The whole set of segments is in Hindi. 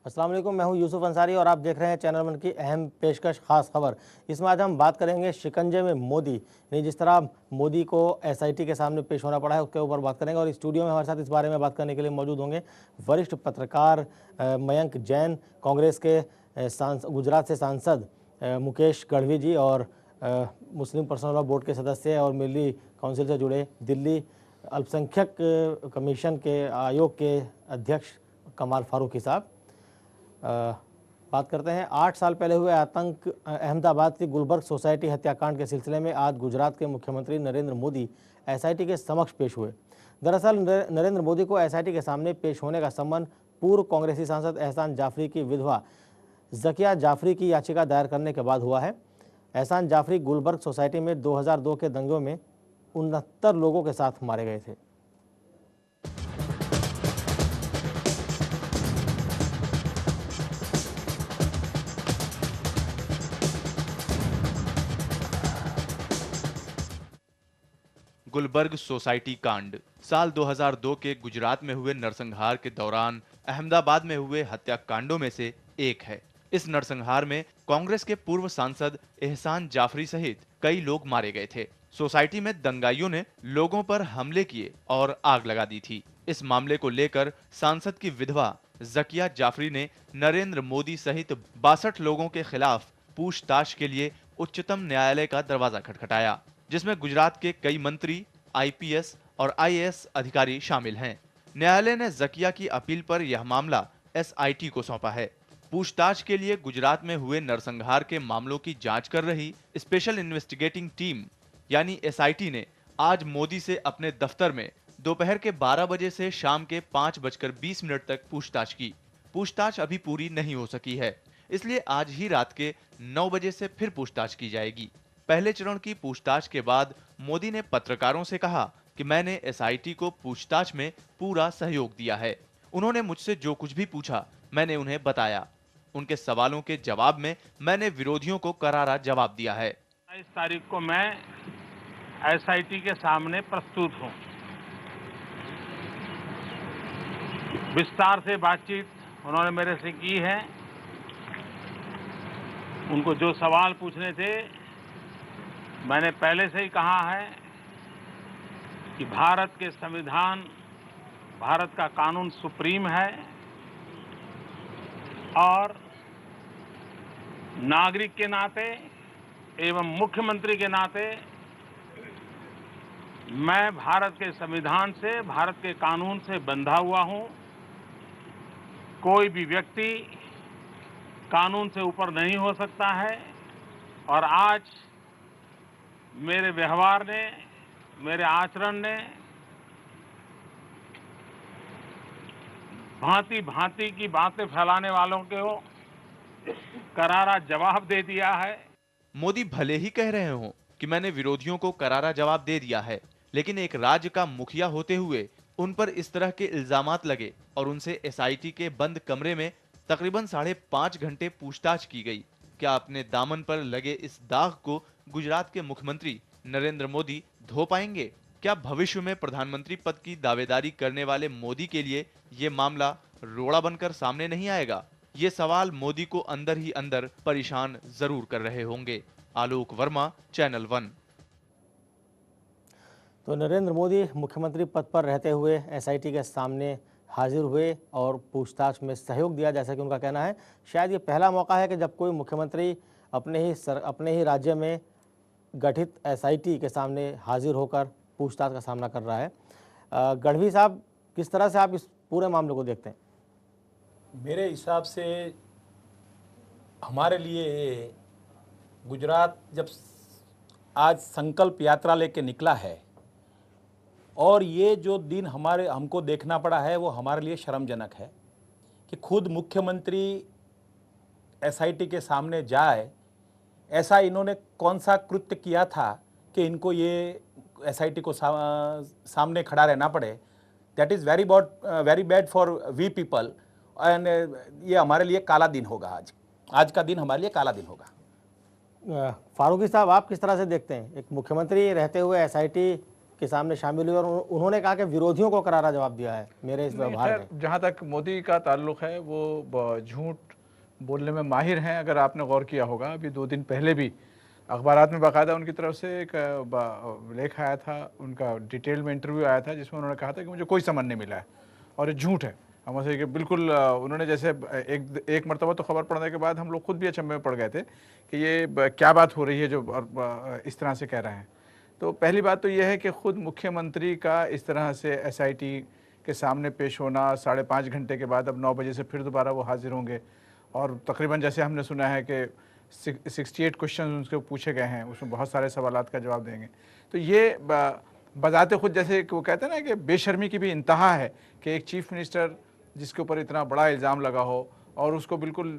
अस्सलाम वालेकुम, मैं हूं यूसुफ अंसारी और आप देख रहे हैं चैनल वन की अहम पेशकश खास खबर। इसमें आज हम बात करेंगे शिकंजे में मोदी, यानी जिस तरह मोदी को एसआईटी के सामने पेश होना पड़ा है उसके ऊपर बात करेंगे। और स्टूडियो में हमारे साथ इस बारे में बात करने के लिए मौजूद होंगे वरिष्ठ पत्रकार मयंक जैन, कांग्रेस के गुजरात से सांसद मुकेश गढ़वी जी और मुस्लिम पर्सनल लॉ बोर्ड के सदस्य और मिली काउंसिल से जुड़े दिल्ली अल्पसंख्यक कमीशन के आयोग के अध्यक्ष कमाल फारूकी साहब। बात करते हैं 8 साल पहले हुए आतंक अहमदाबाद की गुलबर्ग सोसाइटी हत्याकांड के सिलसिले में आज गुजरात के मुख्यमंत्री नरेंद्र मोदी एसआईटी के समक्ष पेश हुए। दरअसल नरेंद्र मोदी को एसआईटी के सामने पेश होने का संबंध पूर्व कांग्रेसी सांसद एहसान जाफरी की विधवा जकिया जाफरी की याचिका दायर करने के बाद हुआ है। एहसान जाफरी गुलबर्ग सोसाइटी में 2002 के दंगों में 69 लोगों के साथ मारे गए थे। गुलबर्ग सोसाइटी कांड साल 2002 के गुजरात में हुए नरसंहार के दौरान अहमदाबाद में हुए हत्याकांडों में से एक है। इस नरसंहार में कांग्रेस के पूर्व सांसद एहसान जाफरी सहित कई लोग मारे गए थे। सोसाइटी में दंगाइयों ने लोगों पर हमले किए और आग लगा दी थी। इस मामले को लेकर सांसद की विधवा जकिया जाफरी ने नरेंद्र मोदी सहित 62 लोगों के खिलाफ पूछताछ के लिए उच्चतम न्यायालय का दरवाजा खटखटाया, जिसमें गुजरात के कई मंत्री, आईपीएस और आईएएस अधिकारी शामिल हैं। न्यायालय ने जकिया की अपील पर यह मामला एसआईटी को सौंपा है। पूछताछ के लिए गुजरात में हुए नरसंहार के मामलों की जांच कर रही स्पेशल इन्वेस्टिगेटिंग टीम यानी एसआईटी ने आज मोदी से अपने दफ्तर में दोपहर के 12 बजे से शाम के 5:20 तक पूछताछ की। पूछताछ अभी पूरी नहीं हो सकी है, इसलिए आज ही रात के 9 बजे से फिर पूछताछ की जाएगी। पहले चरण की पूछताछ के बाद मोदी ने पत्रकारों से कहा कि मैंने एसआईटी को पूछताछ में पूरा सहयोग दिया है। उन्होंने मुझसे जो कुछ भी पूछा मैंने उन्हें बताया। उनके सवालों के जवाब में मैंने विरोधियों को करारा जवाब दिया है। 22 तारीख को मैं एसआईटी के सामने प्रस्तुत हूं। विस्तार से बातचीत उन्होंने मेरे से की है। उनको जो सवाल पूछने थे मैंने पहले से ही कहा है कि भारत के संविधान, भारत का कानून सुप्रीम है और नागरिक के नाते एवं मुख्यमंत्री के नाते मैं भारत के संविधान से, भारत के कानून से बंधा हुआ हूं। कोई भी व्यक्ति कानून से ऊपर नहीं हो सकता है और आज मेरे व्यवहार ने, मेरे आचरण ने भांति भांति की बातें फैलाने वालों को करारा जवाब दे दिया है। मोदी भले ही कह रहे हों कि मैंने विरोधियों को करारा जवाब दे दिया है, लेकिन एक राज्य का मुखिया होते हुए उन पर इस तरह के इल्जामात लगे और उनसे एसआईटी के बंद कमरे में तकरीबन 5.5 घंटे पूछताछ की गई। क्या अपने दामन पर लगे इस दाग को गुजरात के मुख्यमंत्री नरेंद्र मोदी धो पाएंगे? क्या भविष्य में प्रधानमंत्री पद की दावेदारी करने वाले मोदी के लिए ये मामला रोड़ा बनकर सामने नहीं आएगा? ये सवाल मोदी को अंदर ही अंदर परेशान जरूर कर रहे होंगे। आलोक वर्मा, चैनल वन। तो नरेंद्र मोदी मुख्यमंत्री पद पर रहते हुए एसआईटी के सामने हाजिर हुए और पूछताछ में सहयोग दिया, जैसा कि उनका कहना है। शायद ये पहला मौका है कि जब कोई मुख्यमंत्री अपने ही राज्य में गठित एसआईटी के सामने हाजिर होकर पूछताछ का सामना कर रहा है। गढ़वी साहब, किस तरह से आप इस पूरे मामले को देखते हैं? मेरे हिसाब से हमारे लिए गुजरात जब आज संकल्प यात्रा लेके निकला है और ये जो दिन हमको देखना पड़ा है वो हमारे लिए शर्मजनक है कि खुद मुख्यमंत्री एसआईटी के सामने जाए। ऐसा इन्होंने कौन सा कृत्य किया था कि इनको ये एसआईटी को सामने खड़ा रहना पड़े? That is very bad for we people and ये हमारे लिए काला दिन होगा। आज का दिन हमारे लिए काला दिन होगा। फारूकी साहब, आप किस तरह से देखते हैं? एक मुख्यमंत्री रहते हुए एसआईटी के सामने शामिल हुए और उन्होंने कहा कि विरोधियों को करारा जवाब दिया है मेरे इस व्यवहार में। जहाँ तक मोदी का ताल्लुक है वो झूठ बोलने में माहिर हैं। अगर आपने गौर किया होगा, अभी 2 दिन पहले भी अखबारात में बाकायदा उनकी तरफ से एक लेख आया था, उनका डिटेल में इंटरव्यू आया था जिसमें उन्होंने कहा था कि मुझे कोई समन नहीं मिला है और ये झूठ है। हम ऐसे कि बिल्कुल उन्होंने जैसे एक मरतबा तो खबर पढ़ने के बाद हम लोग खुद भी अचंभे में पड़ गए थे कि ये क्या बात हो रही है जो इस तरह से कह रहे हैं। तो पहली बात तो ये है कि खुद मुख्यमंत्री का इस तरह से SIT के सामने पेश होना, 5.5 घंटे के बाद अब 9 बजे से फिर दोबारा वो हाजिर होंगे और तकरीबन जैसे हमने सुना है कि 68 क्वेश्चन उनसे पूछे गए हैं, उसमें बहुत सारे सवालात का जवाब देंगे। तो ये बजाते खुद जैसे वो कहते हैं ना कि बेशर्मी की भी इंतहा है कि एक चीफ मिनिस्टर जिसके ऊपर इतना बड़ा इल्ज़ाम लगा हो और उसको बिल्कुल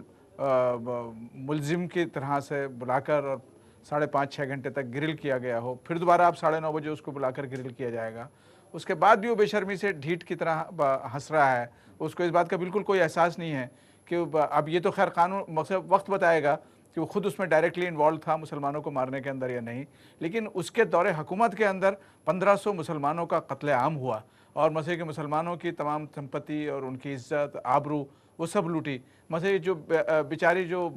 मुलजिम की तरह से बुलाकर और 5.5-6 घंटे तक ग्रिल किया गया हो, फिर दोबारा आप 9:30 बजे उसको बुलाकर ग्रिल किया जाएगा, उसके बाद भी वो बेशर्मी से ढीठ की तरह हंस रहा है। उसको इस बात का बिल्कुल कोई एहसास नहीं है कि अब ये तो खैर कानून मतलब वक्त बताएगा कि वो खुद उसमें डायरेक्टली इन्वॉल्व था मुसलमानों को मारने के अंदर या नहीं, लेकिन उसके दौरे हुकूमत के अंदर 1500 मुसलमानों का कत्लेआम हुआ और मसीह के मुसलमानों की तमाम संपत्ति और उनकी इज्जत आबरू वो सब लूटी। मसीह जो बेचारी जो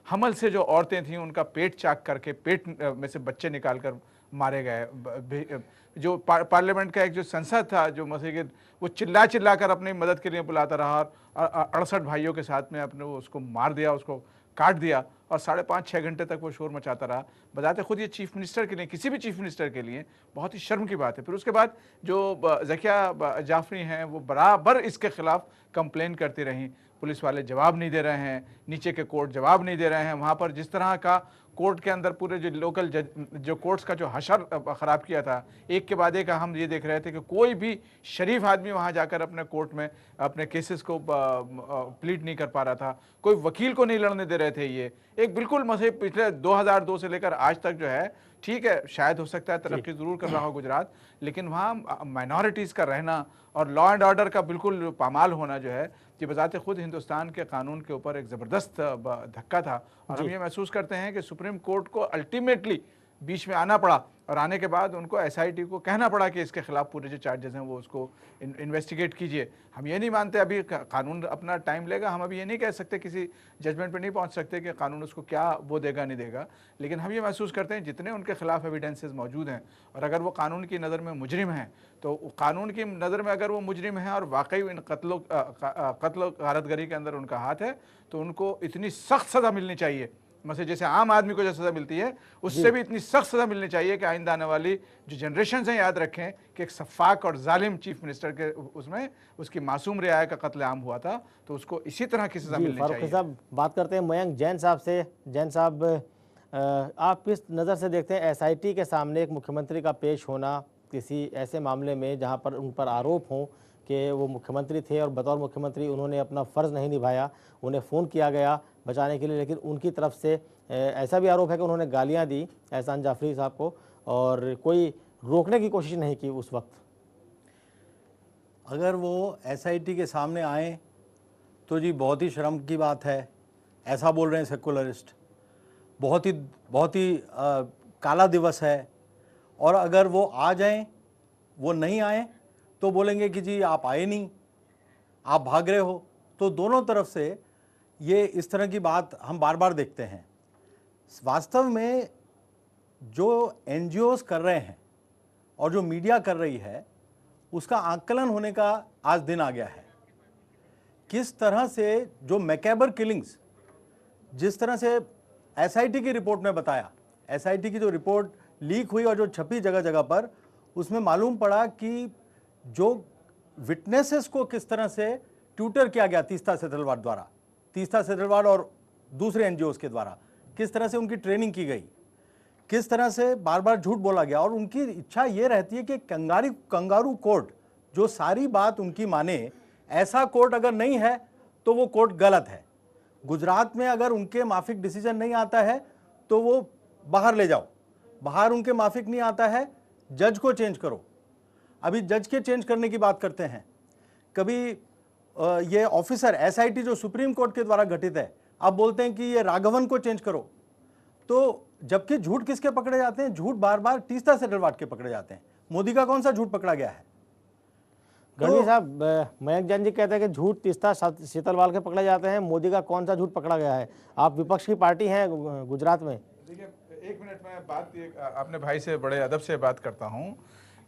हमल से जो औरतें थीं उनका पेट चाक करके पेट में से बच्चे निकाल कर मारे गए। जो पार्लियामेंट का एक जो संसद था जो मसीह के वो चिल्ला कर अपनी मदद के लिए बुलाता रहा और 68 भाइयों के साथ में अपने उसको मार दिया, उसको काट दिया और 5.5-6 घंटे तक वो शोर मचाता रहा। बताते खुद ये चीफ मिनिस्टर के लिए, किसी भी चीफ मिनिस्टर के लिए बहुत ही शर्म की बात है। फिर उसके बाद जो ज़किया जाफरी हैं वो बराबर इसके खिलाफ कंप्लेन करती रहीं, पुलिस वाले जवाब नहीं दे रहे हैं, नीचे के कोर्ट जवाब नहीं दे रहे हैं। वहाँ पर जिस तरह का कोर्ट के अंदर पूरे जो लोकल जो कोर्ट्स का जो हशर ख़राब किया था, एक के बाद एक हम ये देख रहे थे कि कोई भी शरीफ आदमी वहाँ जाकर अपने कोर्ट में अपने केसेस को प्लीड नहीं कर पा रहा था, कोई वकील को नहीं लड़ने दे रहे थे। ये एक बिल्कुल मसले पिछले 2002 से लेकर आज तक जो है, ठीक है शायद हो सकता है तरक्की ज़रूर कर रहा हो गुजरात, लेकिन वहाँ माइनॉरिटीज़ का रहना और लॉ एंड ऑर्डर का बिल्कुल पामाल होना जो है ये बजाते खुद हिंदुस्तान के कानून के ऊपर एक ज़बरदस्त धक्का था। और हम ये महसूस करते हैं कि सुप्रीम कोर्ट को अल्टीमेटली बीच में आना पड़ा और आने के बाद उनको SIT को कहना पड़ा कि इसके खिलाफ पूरे जो चार्जेस हैं वो उसको इन्वेस्टिगेट कीजिए। हम ये नहीं मानते, अभी कानून अपना टाइम लेगा, हम अभी ये नहीं कह सकते, किसी जजमेंट पे नहीं पहुंच सकते कि कानून उसको क्या वो देगा नहीं देगा, लेकिन हम ये महसूस करते हैं जितने उनके खिलाफ एविडेंसेस मौजूद हैं और अगर वो कानून की नज़र में मुजरिम हैं तो कानून की नज़र में अगर वो मुजरिम हैं और वाकई इन कत्ल गारतगरी के अंदर उनका हाथ है तो उनको इतनी सख्त सज़ा मिलनी चाहिए, मतलब जैसे आम आदमी को जो सज़ा मिलती है उससे भी इतनी सख्त सज़ा मिलनी चाहिए कि आइंदा आने वाली जो जनरेशन हैं याद रखें कि एक सफाक और जालिम चीफ मिनिस्टर के उसमें उसकी मासूम रियाया का कत्लेआम हुआ था, तो उसको इसी तरह की सज़ा मिलनी चाहिए। साहब बात करते हैं मयंक जैन साहब से। जैन साहब, आप किस नज़र से देखते हैं SIT के सामने एक मुख्यमंत्री का पेश होना किसी ऐसे मामले में जहां पर उन पर आरोप हों कि वो मुख्यमंत्री थे और बतौर मुख्यमंत्री उन्होंने अपना फ़र्ज़ नहीं निभाया, उन्हें फ़ोन किया गया बचाने के लिए, लेकिन उनकी तरफ से ऐसा भी आरोप है कि उन्होंने गालियां दी एहसान जाफरी साहब को और कोई रोकने की कोशिश नहीं की उस वक्त? अगर वो SIT के सामने आए तो जी बहुत ही शर्म की बात है। ऐसा बोल रहे हैं सेकुलरिस्ट, बहुत ही काला दिवस है। और अगर वो आ जाएं, वो नहीं आए तो बोलेंगे कि जी आप आए नहीं, आप भाग रहे हो। तो दोनों तरफ से ये इस तरह की बात हम बार बार देखते हैं। वास्तव में जो NGOs कर रहे हैं और जो मीडिया कर रही है उसका आकलन होने का आज दिन आ गया है। किस तरह से जो मैकेबर किलिंग्स, जिस तरह से SIT की रिपोर्ट में बताया, SIT की जो रिपोर्ट लीक हुई और जो छपी जगह जगह पर, उसमें मालूम पड़ा कि जो विटनेसेस को किस तरह से ट्यूटर किया गया तीस्ता सेतलवाड़ द्वारा, तीस्ता सेतलवाड़ और दूसरे NGOs के द्वारा किस तरह से उनकी ट्रेनिंग की गई, किस तरह से बार बार झूठ बोला गया। और उनकी इच्छा ये रहती है कि कंगारू कोर्ट जो सारी बात उनकी माने, ऐसा कोर्ट अगर नहीं है तो वो कोर्ट गलत है। गुजरात में अगर उनके माफिक डिसीजन नहीं आता है तो वो बाहर ले जाओ, बाहर उनके माफिक नहीं आता है जज को चेंज करो। अभी जज के चेंज करने की बात करते हैं, कभी ये ऑफिसर SIT जो सुप्रीम कोर्ट के द्वारा गठित है, अब बोलते हैं कि ये राघवन को चेंज करो। तो जबकि झूठ किसके पकड़े जाते हैं? झूठ बार बार तीस्ता सेतलवाड़ के पकड़े जाते हैं। मोदी का कौन सा झूठ पकड़ा गया है? गढ़वी साहब, मयंक जैन जी कहते हैं कि झूठ तीस्ता सीतलवाल के पकड़े जाते हैं, मोदी का कौन सा झूठ पकड़ा गया है? आप विपक्ष की पार्टी हैं गुजरात में। देखिए, एक मिनट में बात आपने भाई से बड़े अदब से बात करता हूं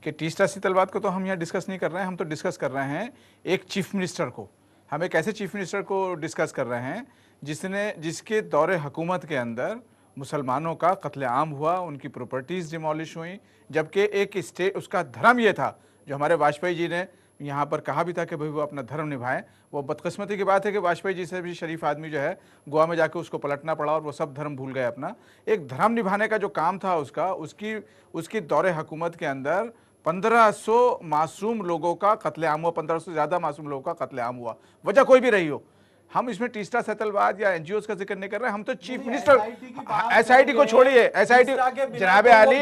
कि तीस्ता सीतलवाल को तो हम यहाँ डिस्कस नहीं कर रहे हैं, हम तो डिस्कस कर रहे हैं एक चीफ मिनिस्टर को। हम एक ऐसे चीफ मिनिस्टर को डिस्कस कर रहे हैं जिसके दौरे हुकूमत के अंदर मुसलमानों का कत्लेआम हुआ, उनकी प्रॉपर्टीज़ डिमोलिश हुई, जबकि एक स्टेट उसका धर्म ये था जो हमारे वाजपेयी जी ने यहाँ पर कहा भी था कि भाई वो अपना धर्म निभाएं। वो बदकिस्मती की बात है कि वाजपेयी जी से भी शरीफ आदमी जो है गोवा में जाके उसको पलटना पड़ा और वो सब धर्म भूल गए अपना। एक धर्म निभाने का जो काम था उसकी दौरे हुकूमत के अंदर 1500 मासूम लोगों का कत्लेआम हुआ, 1500 से ज़्यादा मासूम लोगों का कत्लेआम हुआ, वजह कोई भी रही हो। हम इसमें तीस्ता सेतलवाद या एनजीओज का जिक्र नहीं कर रहे हैं, हम तो चीफ मिनिस्टर एसआईटी को छोड़िए, एसआईटी जनाब आली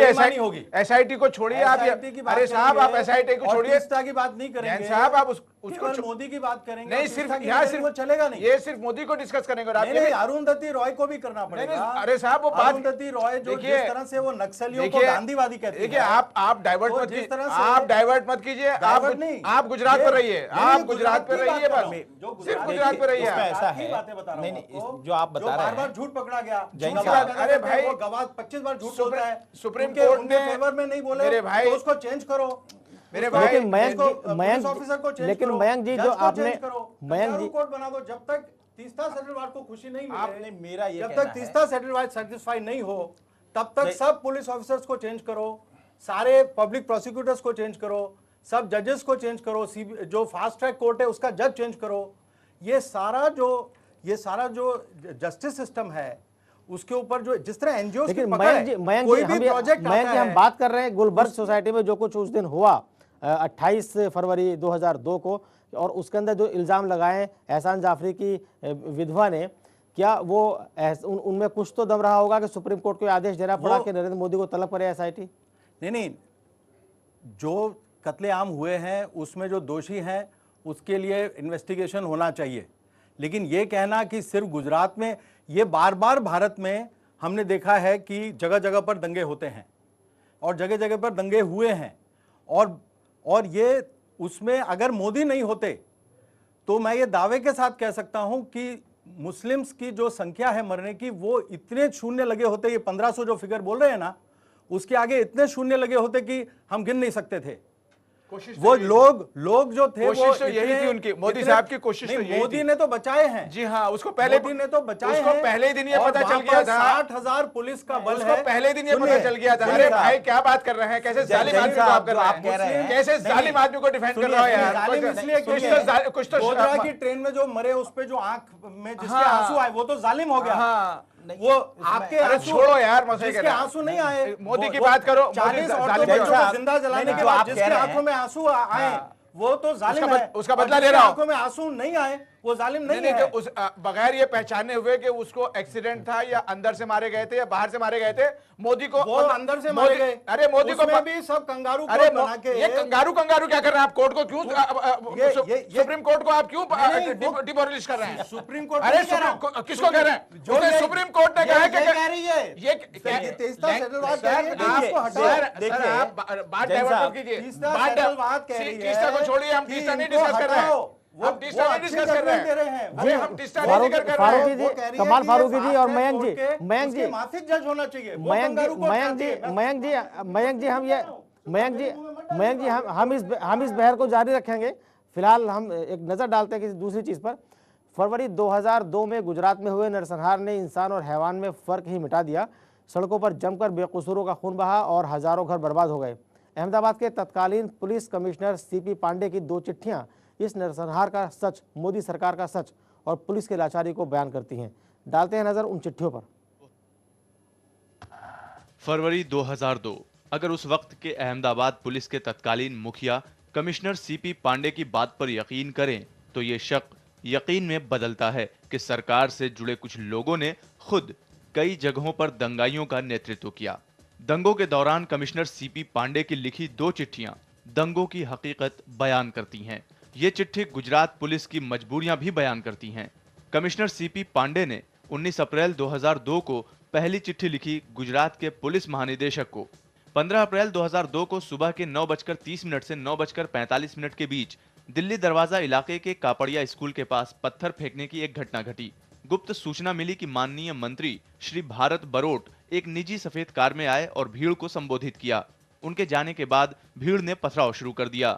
एसआईटी को छोड़िए आप। अरे साहब आप एसआईटी को छोड़िए, की बात नहीं करेंगे साहब, आप उसको मोदी की बात करेंगे नहीं, सिर्फ यहाँ सिर्फ चलेगा नहीं, ये सिर्फ मोदी को डिस्कस करेंगे। अरुंधति रॉय को भी करना पड़ेगा। अरे साहब वो अरुंधति रॉय जो जिस तरह से वो नक्सलियों को गांधीवादी कहते हैं, देखिए आप डाइवर्ट मत कीजिए, आप डाइवर्ट मत कीजिए, आप गुजरात पर रहिए, आप गुजरात पर रहिए, बस सिर्फ गुजरात पर रहिए। ऐसा है नहीं, जो आप बता रहे हैं बार झूठ पकड़ा गया, अरे भाई वो गवाह 25 बार झूठ बोलता है, सुप्रीम कोर्ट ने फेवर में नहीं बोले मेरे भाई, तो उसको चेंज करो मेरे भाई। लेकिन मयंक जी जो आपने मयंक जी कोर्ट बना दो, जब तक तीस्ता सेटलवाल को खुशी नहीं आपने मेरा ये जब तक तीस्ता सेटलवाल सेटिस्फाई नहीं हो तब तक सब पुलिस ऑफिसर्स को चेंज करो, सारे पब्लिक प्रोसिक्यूटर्स को चेंज करो, सब जजेस को चेंज करो, जो फास्ट ट्रैक कोर्ट है उसका जज चेंज करो। ये सारा जो जस्टिस सिस्टम है उसके ऊपर जो जिस तरह एनजीओ लेकिन मयंक जी हम बात कर रहे हैं गुलबर्ग सोसाइटी में जो कुछ उस दिन हुआ 28 फरवरी 2002 को, और उसके अंदर जो इल्ज़ाम लगाए एहसान जाफरी की विधवा ने, क्या वो उनमें कुछ तो दम रहा होगा कि सुप्रीम कोर्ट को आदेश देना पड़ा कि नरेंद्र मोदी को तलब करे एसआईटी? नहीं, जो कत्लेआम हुए हैं उसमें जो दोषी हैं उसके लिए इन्वेस्टिगेशन होना चाहिए, लेकिन ये कहना कि सिर्फ गुजरात में, ये बार बार भारत में हमने देखा है कि जगह जगह पर दंगे होते हैं और जगह जगह पर दंगे हुए हैं, और ये उसमें अगर मोदी नहीं होते तो मैं ये दावे के साथ कह सकता हूं कि मुस्लिम्स की जो संख्या है मरने की वो इतने शून्य लगे होते, ये 1500 जो फिगर बोल रहे हैं ना उसके आगे इतने शून्य लगे होते कि हम गिन नहीं सकते थे। वो लोग जो थे कोशिश तो यही थी उनकी, मोदी साहब की कोशिश तो यही मोदी ने तो बचाए हैं। जी हाँ, उसको पहले मोदी ने तो बचाए उसको हैं, पहले ही दिन ये पता चल गया था, 60,000 पुलिस का बल उसको है, पहले दिन ये पता चल गया था। अरे भाई क्या बात कर रहे हैं, कैसे जालिम आदमी को आप कर रहे हैं, कैसे जालिम आदमी को डिफेंड कर रहे हो यार। जालिम इसलिए कुछ तो गोधरा की ट्रेन में जो मरे उस पे जो आंख में जिसके आंसू आए वो तो जालिम हो गया। वो आपके छोड़ो यार, जिसके आंसू नहीं आए, मोदी की बात करो, 40 औरतों को जिंदा जलाने के बाद जिसके आंखों में आंसू आए वो तो जालिम है, उसका बदला ले रहा हूं। आंखों में आंसू नहीं आए वो जालिम नहीं है। तो उस बगैर ये पहचाने हुए कि उसको एक्सीडेंट था या अंदर से मारे गए थे या बाहर से मारे गए थे, मोदी को वो अंदर से मारे गए। अरे मोदी को भी सब कंगारू अरे बना के, ये कंगारू क्या कर रहे हैं आप? कोर्ट को क्यों, सुप्रीम कोर्ट को आप क्यों डिमोरलाइज कर रहे हैं? सुप्रीम कोर्ट अरे किसको कह रहे हैं? जो सुप्रीम कोर्ट ने कहा है कि ये बात डाइवर्ट कीजिए, तीस्ता को छोड़िए, हम तीस्ता नहीं डिस्कस कर रहे हैं, हम तीस्ता नहीं डिस्कस कर रहे हैं, हम तीस्ता नहीं जिक्र कर रहे हैं। कमाल फारूकी जी और मयंक जी माफी जज होना चाहिए। मयंक जी हम इस बहर को जारी रखेंगे। फिलहाल हम एक नजर डालते हैं किसी दूसरी चीज पर। फरवरी 2002 में गुजरात में हुए नरसंहार ने इंसान और हैवान में फर्क ही मिटा दिया। सड़कों पर जमकर बेकसूरों का खून बहा और हजारों घर बर्बाद हो गए। अहमदाबाद के तत्कालीन पुलिस कमिश्नर सीपी पांडे की 2 चिट्ठियां इस नरसंहार का सच, मोदी सरकार का सच और पुलिस की लाचारी को बयान करती हैं। डालते हैं नजर उन चिट्ठियों पर। फरवरी 2002, अगर उस वक्त के अहमदाबाद पुलिस के तत्कालीन मुखिया कमिश्नर सीपी पांडे की बात पर यकीन करें तो ये शक यकीन में बदलता है कि सरकार से जुड़े कुछ लोगों ने खुद कई जगहों पर दंगाइयों का नेतृत्व किया। दंगों के दौरान कमिश्नर सीपी पांडे की लिखी 2 चिट्ठियां दंगों की हकीकत बयान करती हैं। ये चिट्ठी गुजरात पुलिस की मजबूरियां भी बयान करती हैं। कमिश्नर सीपी पांडे ने 19 अप्रैल 2002 को पहली चिट्ठी लिखी गुजरात के पुलिस महानिदेशक को। 15 अप्रैल 2002 को सुबह के 9:30 से 9:45 के बीच दिल्ली दरवाजा इलाके के कापड़िया स्कूल के पास पत्थर फेंकने की एक घटना घटी। गुप्त सूचना मिली कि माननीय मंत्री श्री भारत बरोट एक निजी सफेद कार में आए और भीड़ को संबोधित किया। उनके जाने के बाद भीड़ ने पथराव शुरू कर दिया।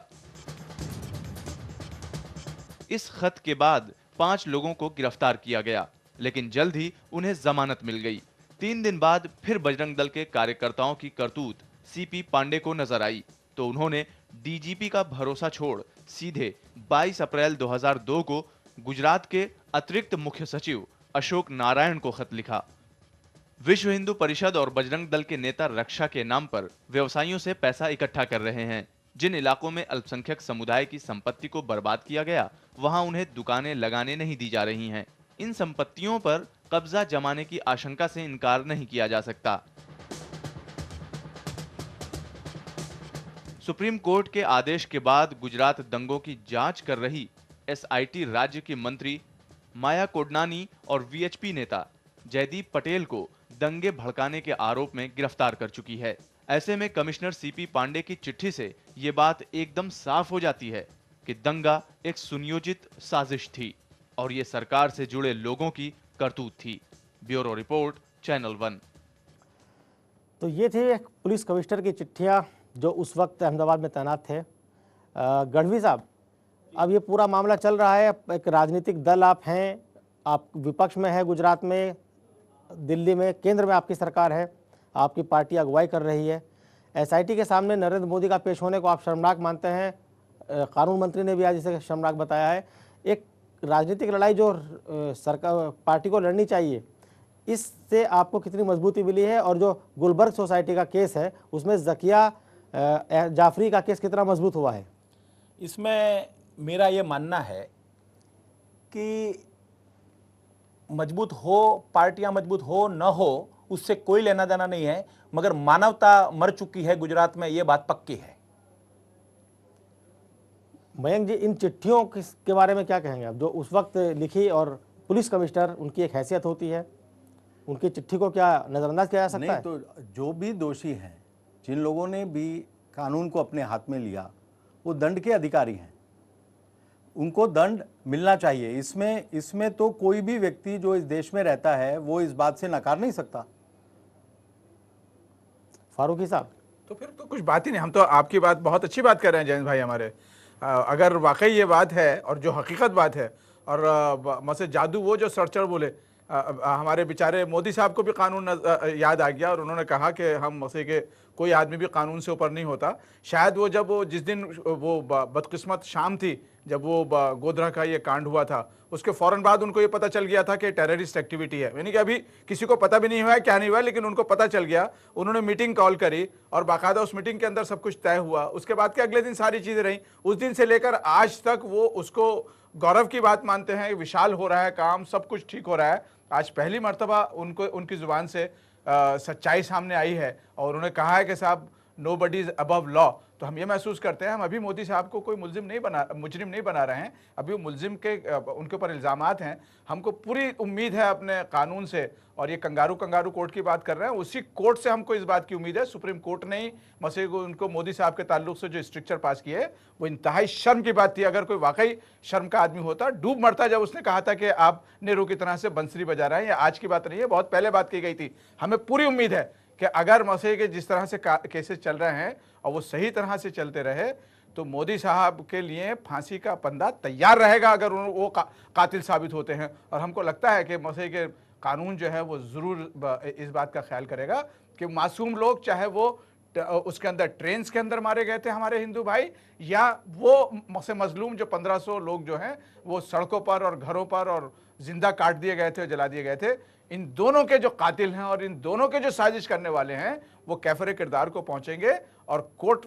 इस खत के बाद 5 लोगों को गिरफ्तार किया गया, लेकिन जल्द ही उन्हें जमानत मिल गई। 3 दिन बाद फिर बजरंग दल के कार्यकर्ताओं की करतूत सीपी पांडे को नजर आई, तो उन्होंने डीजीपी का भरोसा छोड़ सीधे 22 अप्रैल 2002 को गुजरात के अतिरिक्त मुख्य सचिव अशोक नारायण को खत लिखा। विश्व हिंदू परिषद और बजरंग दल के नेता रक्षा के नाम पर व्यवसायियों से पैसा इकट्ठा कर रहे हैं। जिन इलाकों में अल्पसंख्यक समुदाय की संपत्ति को बर्बाद किया गया, वहां उन्हें दुकानें लगाने नहीं दी जा रही हैं। इन संपत्तियों पर कब्जा जमाने की आशंका से इनकार नहीं किया जा सकता। सुप्रीम कोर्ट के आदेश के बाद गुजरात दंगों की जांच कर रही एसआईटी राज्य की मंत्री माया कोडनानी और वीएचपी नेता जयदीप पटेल को दंगे भड़काने के आरोप में गिरफ्तार कर चुकी है। ऐसे में कमिश्नर सीपी पांडे की चिट्ठी से ये बात एकदम साफ हो जाती है कि दंगा एक सुनियोजित साजिश थी और ये सरकार से जुड़े लोगों की करतूत थी। Bureau report, channel 1। तो ये थे एक पुलिस कमिश्नर की चिट्ठियाँ जो उस वक्त अहमदाबाद में तैनात थे। गढ़वी साहब, अब ये पूरा मामला चल रहा है, एक राजनीतिक दल आप हैं, आप विपक्ष में है गुजरात में, दिल्ली में, केंद्र में आपकी सरकार है, आपकी पार्टी अगुवाई कर रही है। एसआईटी के सामने नरेंद्र मोदी का पेश होने को आप शर्मनाक मानते हैं, कानून मंत्री ने भी आज इसे शर्मनाक बताया है। एक राजनीतिक लड़ाई जो सरकार पार्टी को लड़नी चाहिए, इससे आपको कितनी मजबूती मिली है? और जो गुलबर्ग सोसाइटी का केस है उसमें जकिया जाफरी का केस कितना मजबूत हुआ है? इसमें मेरा ये मानना है कि मजबूत हो, पार्टियां मजबूत हो न हो, उससे कोई लेना देना नहीं है, मगर मानवता मर चुकी है गुजरात में, ये बात पक्की है। मयंक जी, इन चिट्ठियों के बारे में क्या कहेंगे आप, जो उस वक्त लिखी? और पुलिस कमिश्नर, उनकी एक हैसियत होती है, उनकी चिट्ठी को क्या नजरअंदाज किया जा सकता नहीं, है? तो जो भी दोषी हैं, जिन लोगों ने भी कानून को अपने हाथ में लिया, वो दंड के अधिकारी हैं, उनको दंड मिलना चाहिए। इसमें तो कोई भी व्यक्ति जो इस देश में रहता है वो इस बात से नकार नहीं सकता। फारूकी साहब, तो फिर तो कुछ बात ही नहीं। हम तो आपकी बात, बहुत अच्छी बात कर रहे हैं जयंत भाई हमारे। अगर वाकई ये बात है और जो हकीकत बात है, और मसे जादू वो जो सर्चर बोले, हमारे बेचारे मोदी साहब को भी कानून याद आ गया और उन्होंने कहा कि हम मसे के कोई आदमी भी कानून से ऊपर नहीं होता। शायद वो जब वो जिस दिन वो बदकिस्मत शाम थी जब वो गोधरा का ये कांड हुआ था, उसके फौरन बाद उनको ये पता चल गया था कि टेररिस्ट एक्टिविटी है। यानी कि अभी किसी को पता भी नहीं हुआ है क्या नहीं हुआ है, लेकिन उनको पता चल गया। उन्होंने मीटिंग कॉल करी और बाकायदा उस मीटिंग के अंदर सब कुछ तय हुआ। उसके बाद के अगले दिन सारी चीज़ें रहीं। उस दिन से लेकर आज तक वो उसको गौरव की बात मानते हैं, विशाल हो रहा है काम, सब कुछ ठीक हो रहा है। आज पहली मर्तबा उनको उनकी ज़ुबान से सच्चाई सामने आई है और उन्होंने कहा है कि साहब नोबडी इज अबव लॉ। तो हम ये महसूस करते हैं हम अभी मोदी साहब को कोई मुजरिम नहीं बना रहे हैं। अभी वो मुलजिम के उनके ऊपर इल्ज़ामात हैं। हमको पूरी उम्मीद है अपने कानून से, और ये कंगारू कोर्ट की बात कर रहे हैं, उसी कोर्ट से हमको इस बात की उम्मीद है। सुप्रीम कोर्ट ने ही मसले को उनको मोदी साहब के ताल्लुक से जो स्ट्रिक्चर पास किए है वो इंतहाई शर्म की बात थी। अगर कोई वाकई शर्म का आदमी होता डूब मरता जब उसने कहा था कि आप नेहरू की तरह से बंसरी बजा रहे हैं। ये आज की बात नहीं है, बहुत पहले बात की गई थी। हमें पूरी उम्मीद है कि अगर मसले के जिस तरह से केसेस चल रहे हैं और वो सही तरह से चलते रहे तो मोदी साहब के लिए फांसी का फंदा तैयार रहेगा अगर वो कातिल साबित होते हैं। और हमको लगता है कि मसले के कानून जो है वो ज़रूर इस बात का ख्याल करेगा कि मासूम लोग, चाहे वो उसके अंदर ट्रेन्स के अंदर मारे गए थे हमारे हिंदू भाई, या वो मजलूम जो 1500 लोग जो हैं वो सड़कों पर और घरों पर और जिंदा काट दिए गए थे और जला दिए गए थे, इन दोनों के जो कातिल हैं और इन दोनों के जो साजिश करने वाले हैं वो कैफरे किरदार को पहुंचेंगे और कोर्ट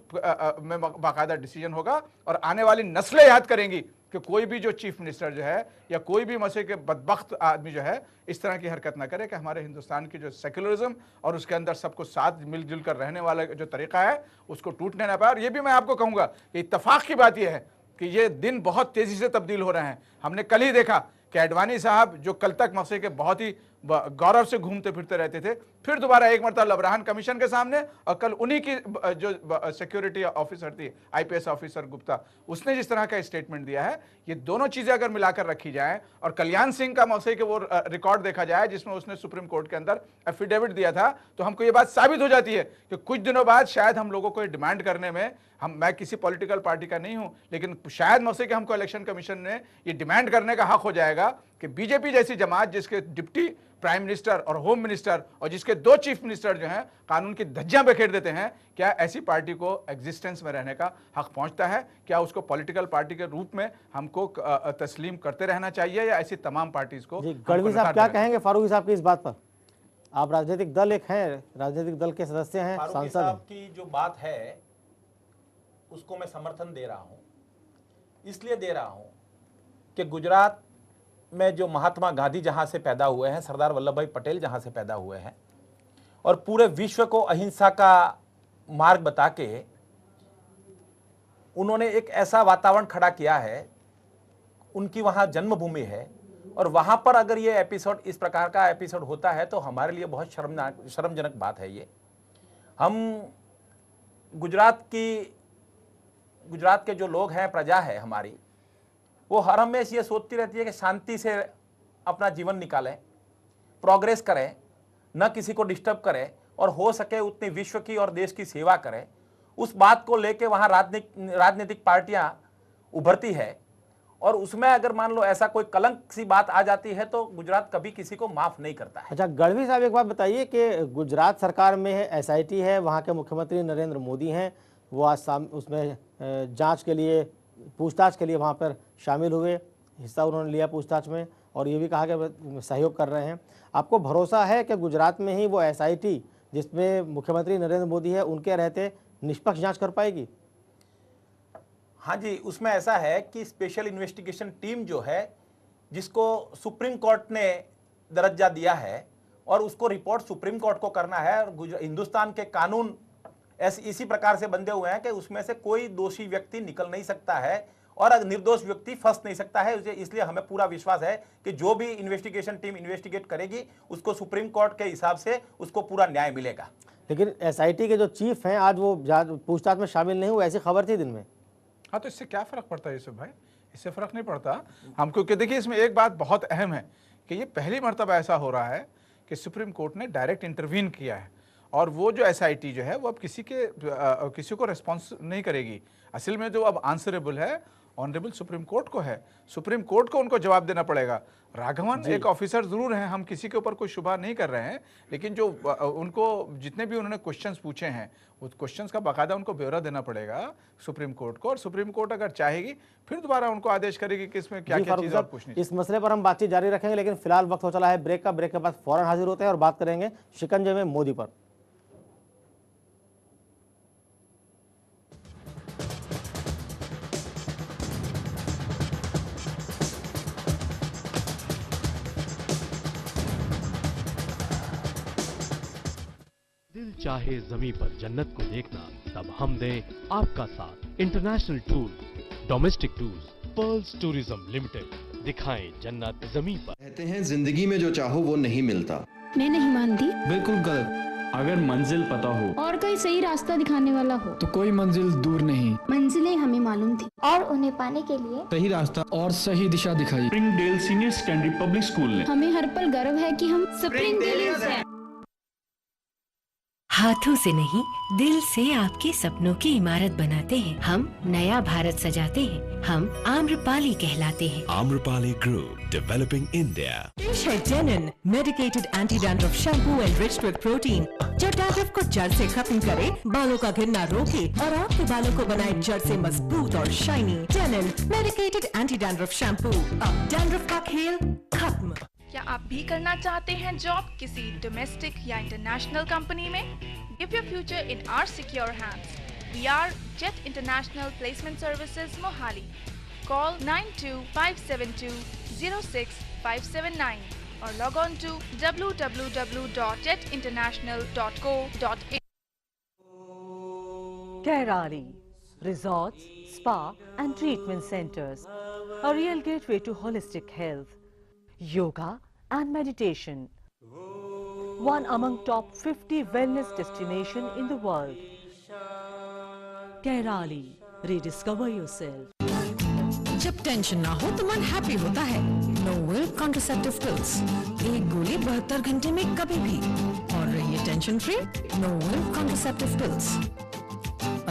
में बाकायदा डिसीजन होगा। और आने वाली नस्लें याद करेंगी कि कोई भी जो चीफ मिनिस्टर जो है या कोई भी मसले के बदबख्त आदमी जो है इस तरह की हरकत ना करे कि हमारे हिंदुस्तान की जो सेक्युलरिज्म और उसके अंदर सबको साथ मिलजुल कर रहने वाला जो तरीका है उसको टूटने ना पाए। और ये भी मैं आपको कहूँगा कि इत्तफाक की बात यह है कि ये दिन बहुत तेज़ी से तब्दील हो रहे हैं। हमने कल ही देखा कि अडवाणी साहब जो कल तक मसले के बहुत ही गौरव से घूमते फिरते रहते थे, फिर दोबारा एक मरतबा लबरान कमीशन के सामने, और कल उन्हीं की जो सिक्योरिटी ऑफिसर थी, आईपीएस ऑफिसर गुप्ता, उसने जिस तरह का स्टेटमेंट दिया है, ये दोनों चीजें अगर मिलाकर रखी जाए और कल्याण सिंह का मौसे के वो रिकॉर्ड देखा जाए जिसमें उसने सुप्रीम कोर्ट के अंदर एफिडेविट दिया था, तो हमको ये बात साबित हो जाती है कि कुछ दिनों बाद शायद हम लोगों को ये डिमांड करने में, मैं किसी पॉलिटिकल पार्टी का नहीं हूं, लेकिन शायद मौसे के हमको इलेक्शन कमीशन ने ये डिमांड करने का हक हो जाएगा कि बीजेपी जैसी जमात जिसके डिप्टी प्राइम मिनिस्टर और होम मिनिस्टर और जिसके 2 चीफ मिनिस्टर जो हैं कानून की धज्जियां बिखेर देते हैं, क्या ऐसी पार्टी को एग्जिस्टेंस में रहने का हक पहुंचता है? क्या उसको पॉलिटिकल पार्टी के रूप में हमको तस्लीम करते रहना चाहिए, या ऐसी तमाम पार्टीज को? गढ़वी साहब क्या कहेंगे फारूकी साहब की इस बात पर? आप राजनीतिक दल एक हैं, राजनीतिक दल के सदस्य हैं, सांसद हैं। की जो बात है उसको मैं समर्थन दे रहा हूं, इसलिए दे रहा हूं कि गुजरात में जो महात्मा गांधी जहां से पैदा हुए हैं, सरदार वल्लभ भाई पटेल जहां से पैदा हुए हैं, और पूरे विश्व को अहिंसा का मार्ग बता के उन्होंने एक ऐसा वातावरण खड़ा किया है, उनकी वहां जन्मभूमि है, और वहां पर अगर ये एपिसोड, इस प्रकार का एपिसोड होता है तो हमारे लिए बहुत शर्मजनक बात है। ये हम गुजरात के जो लोग हैं, प्रजा है हमारी, वो हर हमेशा ये सोचती रहती है कि शांति से अपना जीवन निकालें, प्रोग्रेस करें, न किसी को डिस्टर्ब करें, और हो सके उतनी विश्व की और देश की सेवा करें। उस बात को लेके वहाँ राजनीतिक पार्टियां उभरती है, और उसमें अगर मान लो ऐसा कोई कलंक सी बात आ जाती है तो गुजरात कभी किसी को माफ नहीं करता है। अच्छा गढ़वी साहब, एक बात बताइए कि गुजरात सरकार में है एसआईटी है, वहाँ के मुख्यमंत्री नरेंद्र मोदी हैं, वो आज उसमें जांच के लिए, पूछताछ के लिए वहाँ पर शामिल हुए, हिस्सा उन्होंने लिया पूछताछ में, और ये भी कहा कि सहयोग कर रहे हैं। आपको भरोसा है कि गुजरात में ही वो एसआईटी जिसमें मुख्यमंत्री नरेंद्र मोदी है, उनके रहते निष्पक्ष जांच कर पाएगी? हाँ जी, उसमें ऐसा है कि स्पेशल इन्वेस्टिगेशन टीम जो है, जिसको सुप्रीम कोर्ट ने दर्जा दिया है, और उसको रिपोर्ट सुप्रीम कोर्ट को करना है, और हिंदुस्तान के कानून इसी प्रकार से बंधे हुए हैं कि उसमें से कोई दोषी व्यक्ति निकल नहीं सकता है और निर्दोष व्यक्ति फंस नहीं सकता है। इसलिए हमें पूरा विश्वास है कि जो भी इन्वेस्टिगेशन टीम इन्वेस्टिगेट करेगी, उसको सुप्रीम कोर्ट के हिसाब से उसको पूरा न्याय मिलेगा। लेकिन एसआईटी के जो चीफ हैं आज वो पूछताछ में शामिल नहीं हुए, ऐसी खबर थी दिन में। हाँ, तो इससे क्या फर्क पड़ता है यूसुफ भाई? इससे फर्क नहीं पड़ता हम, क्योंकि देखिए इसमें एक बात बहुत अहम है कि ये पहली मर्तबा ऐसा हो रहा है कि सुप्रीम कोर्ट ने डायरेक्ट इंटरवीन किया है, और वो जो एसआईटी जो है वो अब किसी को रिस्पॉन्स नहीं करेगी। असल में जो अब आंसरेबल है ऑनरेबल सुप्रीम कोर्ट को है, सुप्रीम कोर्ट को उनको जवाब देना पड़ेगा। राघवन एक ऑफिसर जरूर हैं, हम किसी के ऊपर कोई शुबा नहीं कर रहे हैं, लेकिन जो उनको जितने भी उन्होंने क्वेश्चंस पूछे हैं, उस क्वेश्चंस का बाकायदा उनको ब्यौरा देना पड़ेगा सुप्रीम कोर्ट को, और सुप्रीम कोर्ट अगर चाहेगी फिर दोबारा उनको आदेश करेगी कि इसमें क्या क्या चीज़ और पूछनी। इस मसले पर हम बातचीत जारी रखेंगे, लेकिन फिलहाल वक्त हो चला है ब्रेक का। ब्रेक के बाद फौरन हाजिर होते हैं और बात करेंगे शिकंजे में मोदी पर। दिल चाहे जमीन पर जन्नत को देखना, तब हम दें आपका साथ। International tours, domestic tours, pearls tourism limited, दिखाएं जन्नत जमीन पर। कहते हैं जिंदगी में जो चाहो वो नहीं मिलता। मैं नहीं मानती। बिल्कुल गलत। अगर मंजिल पता हो और कोई सही रास्ता दिखाने वाला हो तो कोई मंजिल दूर नहीं। मंजिलें हमें मालूम थी और उन्हें पाने के लिए सही रास्ता और सही दिशा दिखाई Springdale senior secondary public school ने। हमें हर पल गर्व है कि हम स्प्रिंगडेलियंस हैं। हाथों से नहीं, दिल से आपके सपनों की इमारत बनाते हैं। हम नया भारत सजाते हैं। हम आम्रपाली कहलाते हैं। Amrapali group, developing India. पेश है जेनन medicated anti dandruff shampoo enriched with protein, जो डैंड्रफ को जड़ से खत्म करे, बालों का गिरना रोके और आपके बालों को बनाए जड़ से मजबूत और shiny. जेनन medicated anti dandruff shampoo, अब डैंड्रफ का खेल खत्म। क्या आप भी करना चाहते हैं जॉब किसी डोमेस्टिक या इंटरनेशनल कंपनी में? Give your future in our secure hands. We are Jet International Placement Services Mohali. Call 9257206579 or log on to www.jetinternational.co.in. Kairali Resorts, Spa and Treatment Centers, a real gateway to holistic health, yoga and meditation, One among top 50 wellness destination in the world. Kairali, rediscover yourself. जब टेंशन ना हो तो मन हैप्पी होता है। नोवेल कॉन्ट्रासेप्टिव पिल्स, एक गोली 72 घंटे में कभी भी, और रहिए tension free. Novel contraceptive pills, a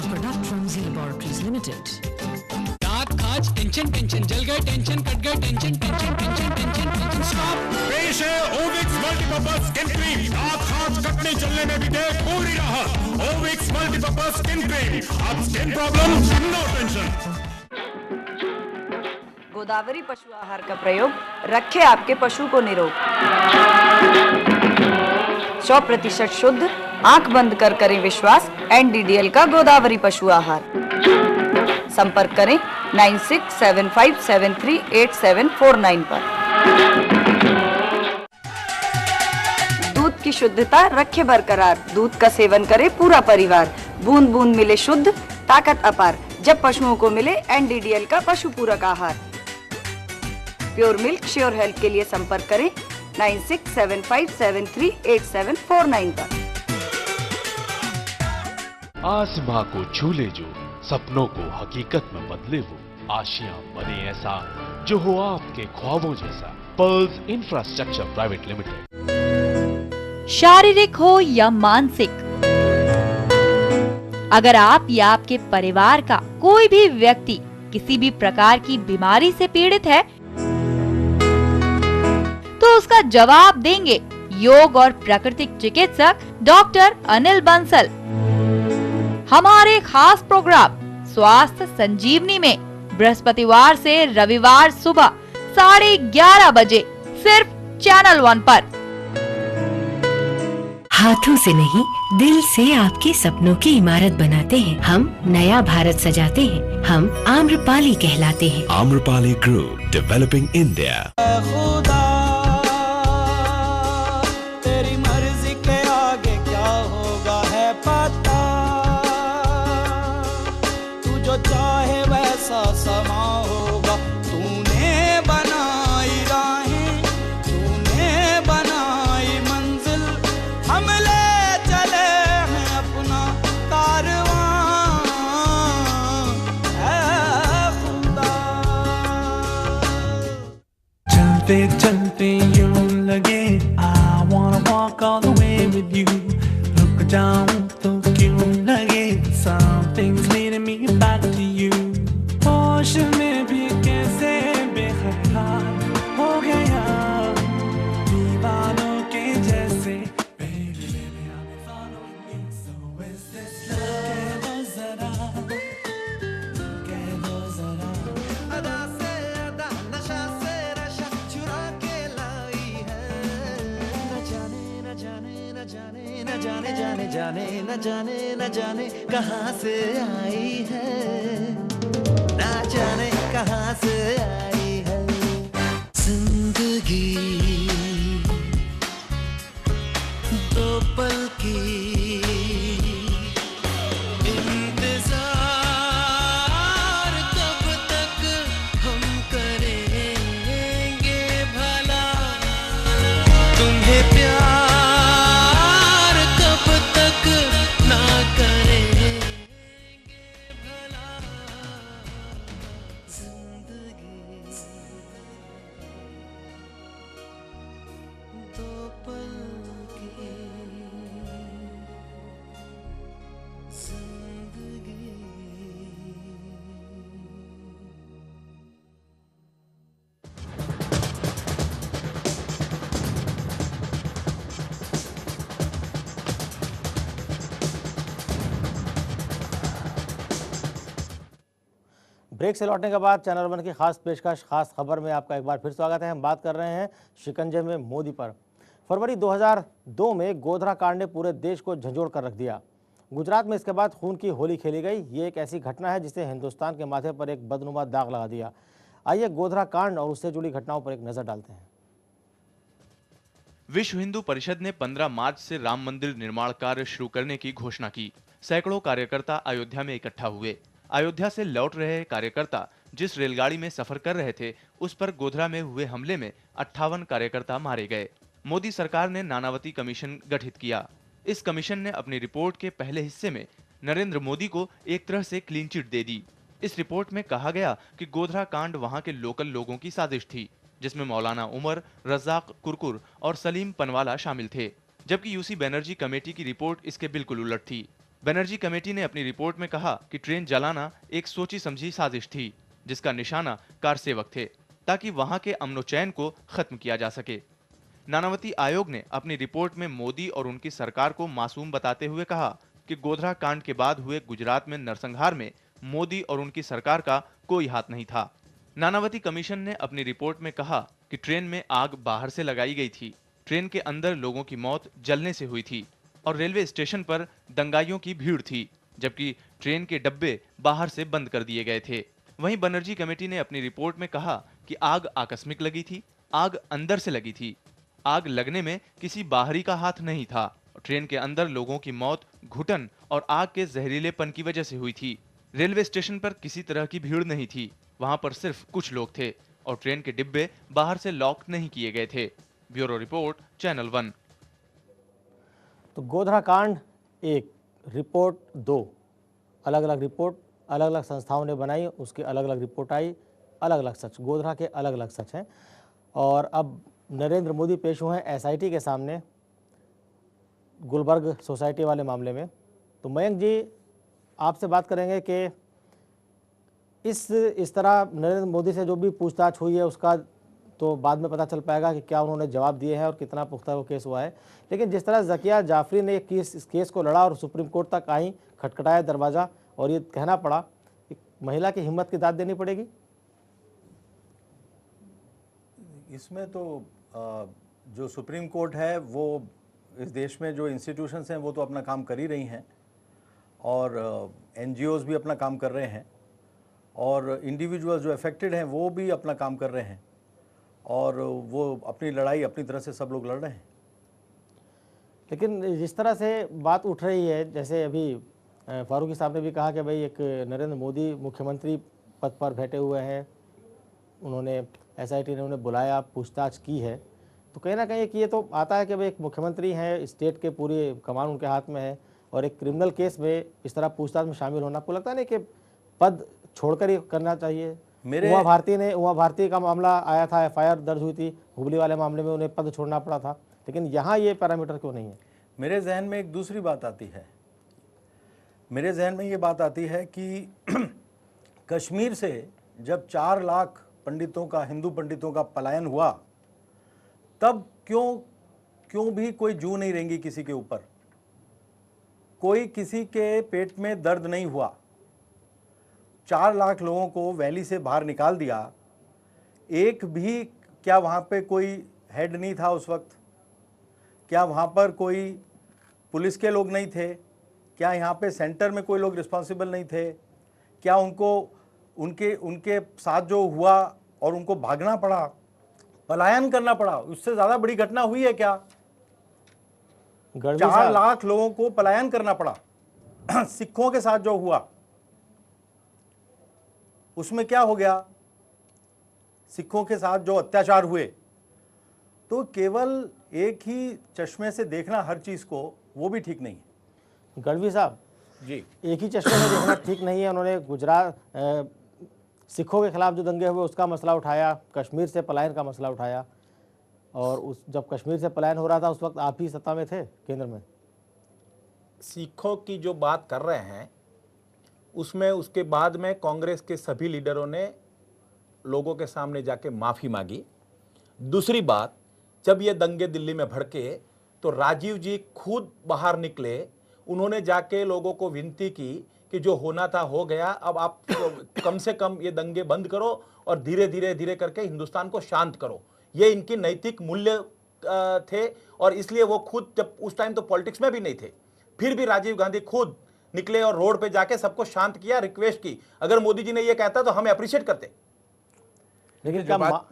product from G Laboratories Limited. दांत खाज, टेंशन टेंशन, जल गए टेंशन, कट गए tension, tension tension tension tension stop. पेश है ओविक्स मल्टीपर्पज स्किन क्रीम, दांत खाज कटने चलने में भी दे पूरी राहत। ओविक्स मल्टीपर्पज स्किन क्रीम, अब skin problem no tension. Godavari पशु आहार का प्रयोग रखे आपके पशु को निरोग। 100% शुद्ध, आंख बंद कर करें विश्वास NDDL का गोदावरी पशु आहार। संपर्क करें 9675738749 पर। दूध की शुद्धता रखे बरकरार, दूध का सेवन करे पूरा परिवार। बूंद बूंद मिले शुद्ध, ताकत अपार, जब पशुओं को मिले NDDL का पशु पूरक आहार। प्योर मिल्क श्योर हेल्थ के लिए संपर्क करें 9675738749 पर। आसमां को छू ले जो, सपनों को हकीकत में बदले वो, आशियां बने ऐसा जो हो आपके ख्वाबों जैसा। Pearls infrastructure private limited. शारीरिक हो या मानसिक, अगर आप या आपके परिवार का कोई भी व्यक्ति किसी भी प्रकार की बीमारी से पीड़ित है तो उसका जवाब देंगे योग और प्राकृतिक चिकित्सक डॉक्टर अनिल बंसल। हमारे खास प्रोग्राम स्वास्थ्य संजीवनी में बृहस्पतिवार से रविवार सुबह 11:30 बजे सिर्फ चैनल 1 पर। हाथों से नहीं, दिल से आपके सपनों की इमारत बनाते हैं। हम नया भारत सजाते हैं। हम आम्रपाली कहलाते हैं। Amrapali group, developing India. खुदा तेरी मर्जी के आगे क्या होगा है पता, तू जो चाहे वैसा समा होगा। तूने बनाई राहें, तूने बनाई मंजिल, हम ले चले हैं अपना कारवां है खुदा। चलते चलते यूं लगे I wanna walk all the way with you। रुक जाऊं तो क्यों लगे something's leading me back to you। होश में भी कैसे बेखबर हो गया, दीवानों के जैसे। Baby, baby, I'm following you, so is this love? कह दो जरा, कह दो जरा। अदा से अदा, नशा से नशा चुरा के लाई है। न जाने न जाने न जाने न जाने जाने जाने न जाने न जाने कहाँ से आई है, ना जाने कहाँ से आई है। जिंदगी दो पल की इंतजार, कब तक हम करेंगे भला तुम्हें प्यार, कब तक ना करेंगे भला। जिंदगी दो पल की जिंदगी। ब्रेक से लौटने के बाद चैनल 1 की खास पेशकश खास खबर में आपका एक बार फिर स्वागत है। हम बात कर रहे हैं शिकंजे में मोदी पर। फरवरी 2002 में गोधरा कांड ने पूरे देश को झंझोड़ कर रख दिया। गुजरात में इसके बाद खून की होली खेली गई। ये एक ऐसी घटना है जिसने हिंदुस्तान के माथे पर एक बदनुमा दाग लगा दिया। आइए गोधरा कांड और उससे जुड़ी घटनाओं पर एक नजर डालते हैं। विश्व हिंदू परिषद ने 15 मार्च से राम मंदिर निर्माण कार्य शुरू करने की घोषणा की। सैकड़ों कार्यकर्ता अयोध्या में इकट्ठा हुए। अयोध्या से लौट रहे कार्यकर्ता जिस रेलगाड़ी में सफर कर रहे थे उस पर गोधरा में हुए हमले में 58 कार्यकर्ता मारे गए। मोदी सरकार ने नानावती कमीशन गठित किया। इस कमीशन ने अपनी रिपोर्ट के पहले हिस्से में नरेंद्र मोदी को एक तरह से क्लीन चिट दे दी। इस रिपोर्ट में कहा गया कि गोधरा कांड वहां के लोकल लोगों की साजिश थी, जिसमें मौलाना उमर, रज़ाक कुरकुर और सलीम पनवाला शामिल थे, जबकि यूसी बनर्जी कमेटी की रिपोर्ट इसके बिल्कुल उलट थी। बनर्जी कमेटी ने अपनी रिपोर्ट में कहा कि ट्रेन जलाना एक सोची समझी साजिश थी, जिसका निशाना कार सेवक थे, ताकि वहां के अमनो चैन को खत्म किया जा सके। नानावती आयोग ने अपनी रिपोर्ट में मोदी और उनकी सरकार को मासूम बताते हुए कहा कि गोधरा कांड के बाद हुए गुजरात में नरसंहार में मोदी और उनकी सरकार का कोई हाथ नहीं था। नानावती कमीशन ने अपनी रिपोर्ट में कहा कि ट्रेन में आग बाहर से लगाई गई थी, ट्रेन के अंदर लोगों की मौत जलने से हुई थी और रेलवे स्टेशन पर दंगाइयों की भीड़ थी, जबकि ट्रेन के डब्बे बाहर से बंद कर दिए गए थे। वहीं बनर्जी कमेटी ने अपनी रिपोर्ट में कहा कि आग आकस्मिक लगी थी, आग अंदर से लगी थी, आग लगने में किसी बाहरी का हाथ नहीं था। ट्रेन के अंदर लोगों की मौत घुटन और आग के जहरीलेपन की वजह से हुई थी। रेलवे स्टेशन पर किसी तरह की भीड़ नहीं थी, वहां पर सिर्फ कुछ लोग थे और ट्रेन के डिब्बे बाहर से लॉक नहीं किए गए थे। Bureau report, channel 1। तो गोधरा कांड एक, रिपोर्ट 2, अलग अलग रिपोर्ट अलग अलग संस्थाओं ने बनाई, उसकी अलग अलग रिपोर्ट आई, अलग अलग सच, गोधरा के अलग अलग सच हैं। और अब नरेंद्र मोदी पेश हुए हैं एसआईटी के सामने गुलबर्ग सोसाइटी वाले मामले में। तो मयंक जी, आपसे बात करेंगे कि इस तरह नरेंद्र मोदी से जो भी पूछताछ हुई है उसका तो बाद में पता चल पाएगा कि क्या उन्होंने जवाब दिए हैं और कितना पुख्ता वो केस हुआ है। लेकिन जिस तरह ज़किया जाफरी ने इस केस को लड़ा और सुप्रीम कोर्ट तक आई, खटखटाया दरवाज़ा और ये कहना पड़ा कि महिला की हिम्मत की दाद देनी पड़ेगी। इसमें तो जो सुप्रीम कोर्ट है वो इस देश में जो इंस्टीट्यूशंस हैं वो तो अपना काम कर ही रही हैं और एनजीओज भी अपना काम कर रहे हैं और इंडिविजुअल्स जो अफेक्टेड हैं वो भी अपना काम कर रहे हैं और वो अपनी लड़ाई अपनी तरह से सब लोग लड़ रहे हैं। लेकिन जिस तरह से बात उठ रही है, जैसे अभी फारूकी साहब ने भी कहा कि भाई एक नरेंद्र मोदी मुख्यमंत्री पद पर बैठे हुए हैं, उन्होंने एसआईटी ने उन्हें बुलाया, पूछताछ की है, तो कहीं ना कहीं कि ये तो आता है कि भाई एक मुख्यमंत्री हैं, स्टेट के पूरी कमान उनके हाथ में है और एक क्रिमिनल केस में इस तरह पूछताछ में शामिल होना, आपको लगता नहीं कि पद छोड़कर ही करना चाहिए? उमा भारती का मामला आया था, एफआईआर दर्ज हुई थी, हुबली वाले मामले में उन्हें पद छोड़ना पड़ा था, लेकिन यहाँ ये पैरामीटर क्यों नहीं है? मेरे जहन में एक दूसरी बात आती है। मेरे जहन में ये बात आती है कि कश्मीर से जब 4 लाख पंडितों का, हिंदू पंडितों का पलायन हुआ, तब क्यों भी कोई जू नहीं रहेंगी किसी के ऊपर, कोई किसी के पेट में दर्द नहीं हुआ। 4 लाख लोगों को वैली से बाहर निकाल दिया, एक भी, क्या वहाँ पे कोई हेड नहीं था उस वक्त? क्या वहाँ पर कोई पुलिस के लोग नहीं थे? क्या यहाँ पे सेंटर में कोई लोग रिस्पॉन्सिबल नहीं थे? क्या उनके साथ जो हुआ और उनको भागना पड़ा, पलायन करना पड़ा, उससे ज़्यादा बड़ी घटना हुई है क्या? 4 लाख लोगों को पलायन करना पड़ा। सिखों के साथ जो हुआ उसमें क्या हो गया? सिखों के साथ जो अत्याचार हुए, तो केवल एक ही चश्मे से देखना हर चीज को, वो भी ठीक नहीं है। गढ़वी साहब जी, एक ही चश्मे से देखना ठीक नहीं है। उन्होंने गुजरात सिखों के खिलाफ जो दंगे हुए उसका मसला उठाया, कश्मीर से पलायन का मसला उठाया, और जब कश्मीर से पलायन हो रहा था उस वक्त आप ही सत्ता में थे केंद्र में। सिखों की जो बात कर रहे हैं उसमें उसके बाद में कांग्रेस के सभी लीडरों ने लोगों के सामने जाके माफ़ी मांगी। दूसरी बात, जब ये दंगे दिल्ली में भड़के तो राजीव जी खुद बाहर निकले, उन्होंने जाके लोगों को विनती की कि जो होना था हो गया, अब आप कम से कम ये दंगे बंद करो और धीरे धीरे करके हिंदुस्तान को शांत करो। ये इनकी नैतिक मूल्य थे और इसलिए वो खुद, जब उस टाइम तो पॉलिटिक्स में भी नहीं थे, फिर भी राजीव गांधी खुद निकले और रोड पे जाके सबको शांत किया, रिक्वेस्ट की। अगर मोदी जी ने ये कहता तो हम अप्रिशिएट करते। लेकिन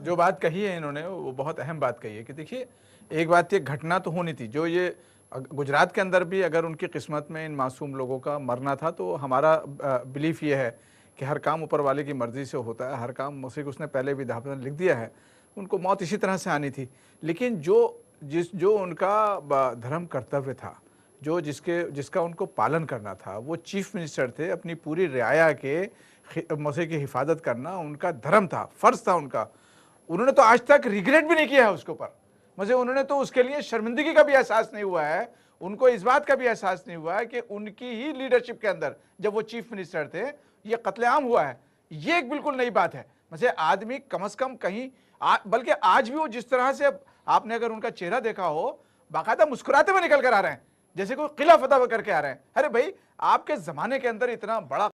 जो बात कही है इन्होंने वो बहुत अहम बात कही है कि देखिए, एक बात ये घटना तो होनी थी, जो ये गुजरात के अंदर भी अगर उनकी किस्मत में इन मासूम लोगों का मरना था, तो हमारा बिलीफ ये है कि हर काम ऊपर वाले की मर्जी से होता है, हर काम, उसी को उसने पहले भी धापन लिख दिया है, उनको मौत इसी तरह से आनी थी। लेकिन जो जो उनका धर्म कर्तव्य था, जो जिसका उनको पालन करना था, वो चीफ मिनिस्टर थे। अपनी पूरी रियाया के मौसे की हिफाजत करना उनका धर्म था, फर्ज था उनका। उन्होंने तो आज तक रिग्रेट भी नहीं किया है उसके ऊपर। मुझे उन्होंने तो उसके लिए शर्मिंदगी का भी एहसास नहीं हुआ है, उनको इस बात का भी एहसास नहीं हुआ है कि उनकी ही लीडरशिप के अंदर जब वो चीफ मिनिस्टर थे ये कत्लेआम हुआ है। ये एक बिल्कुल नई बात है। मुझे आदमी कम से कम कहीं बल्कि आज भी वो जिस तरह से, आपने अगर उनका चेहरा देखा हो, बाकायदा मुस्कुराते हुए निकल कर आ रहे हैं, जैसे कोई किला फतह करके आ रहे हैं। अरे भाई, आपके जमाने के अंदर इतना बड़ा